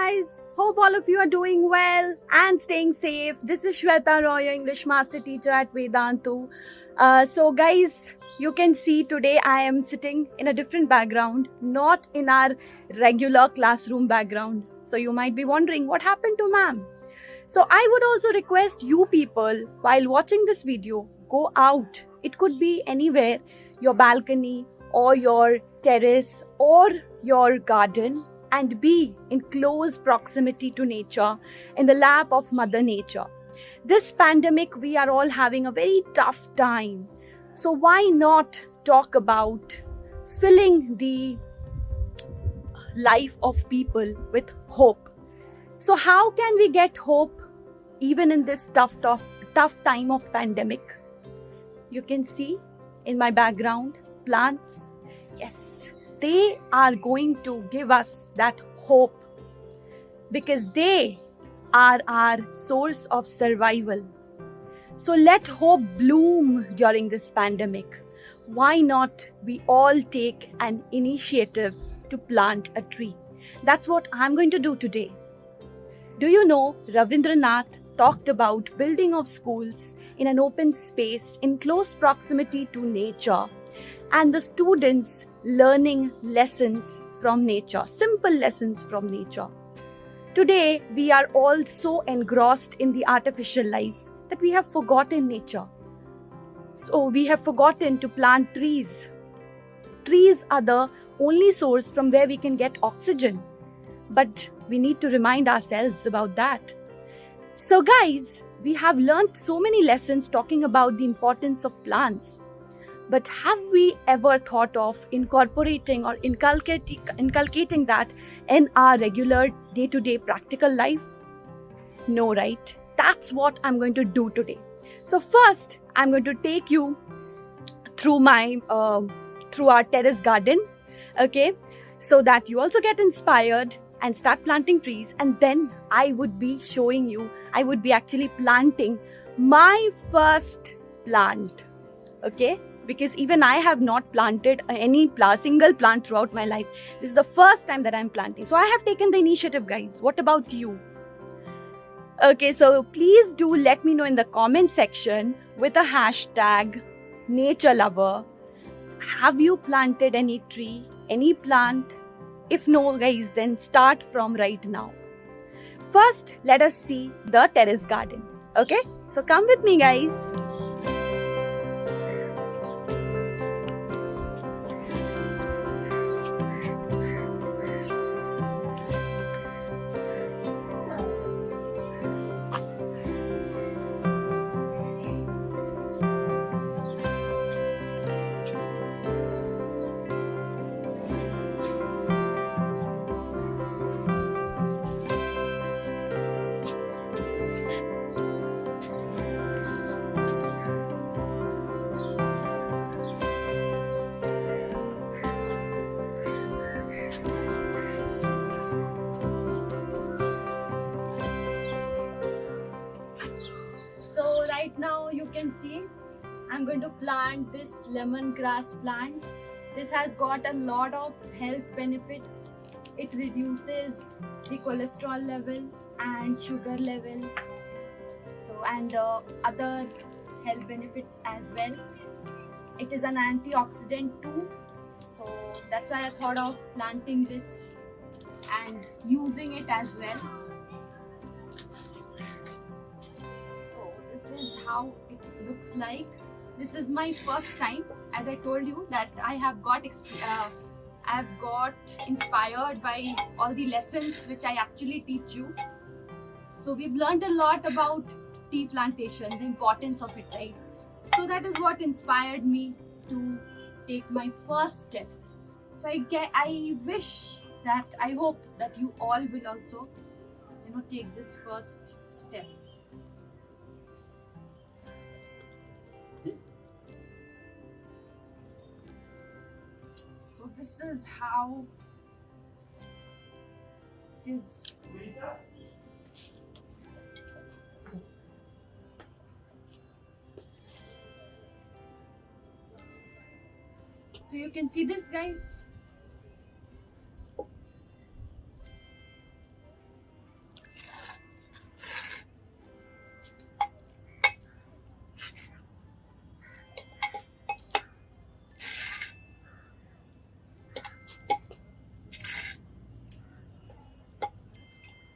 guys, hope all of you are doing well and staying safe. This is Sweta Roy, your English master teacher at Vedantu. So guys, you can see today I am sitting in a different background, not in our regular classroom background. So you might be wondering what happened to ma'am. So I would also request you people, while watching this video, go out. It could be anywhere, your balcony or your terrace or your garden, and be in close proximity to nature, in the lap of Mother Nature. This pandemic, we are all having a very tough time. So why not talk about filling the life of people with hope? So how can we get hope even in this tough time of pandemic? You can see in my background plants. Yes, they are going to give us that hope because they are our source of survival. So let hope bloom during this pandemic. Why not we all take an initiative to plant a tree? That's what I'm going to do today. Do you know Ravindranath talked about building of schools in an open space in close proximity to nature, and the students learning lessons from nature, simple lessons from nature. Today, we are all so engrossed in the artificial life that we have forgotten nature. So we have forgotten to plant trees. Trees are the only source from where we can get oxygen. But we need to remind ourselves about that. So guys, we have learned so many lessons talking about the importance of plants. But have we ever thought of incorporating or inculcating that in our regular day-to-day practical life? No, right? That's what I'm going to do today. So first, I'm going to take you through through our terrace garden, okay? So that you also get inspired and start planting trees. And then I would be showing you, I would be actually planting my first plant, okay? Because even I have not planted any single plant throughout my life. This is the first time that I'm planting. So I have taken the initiative, guys. What about you? Okay, so please do let me know in the comment section with a hashtag nature lover. Have you planted any tree, any plant? If no, guys, then start from right now. First, let us see the terrace garden. Okay, so come with me, guys. So right now you can see I'm going to plant this lemongrass plant. This has got a lot of health benefits. It reduces the cholesterol level and sugar level, so and other health benefits as well. It is an antioxidant too, so that's why I thought of planting this and using it as well. This is how it looks like. This is my first time, as I told you, that I have got inspired by all the lessons which I actually teach you. So we've learned a lot about tea plantation, the importance of it, right? So that is what inspired me to take my first step. So I wish that, I hope that you all will also, take this first step. So this is how it is. So you can see this, guys.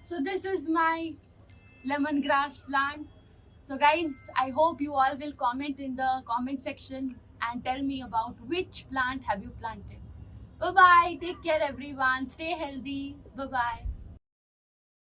So this is my lemongrass plant. So guys, I hope you all will comment in the comment section and tell me about which plant have you planted. Bye bye, take care everyone, stay healthy, bye bye.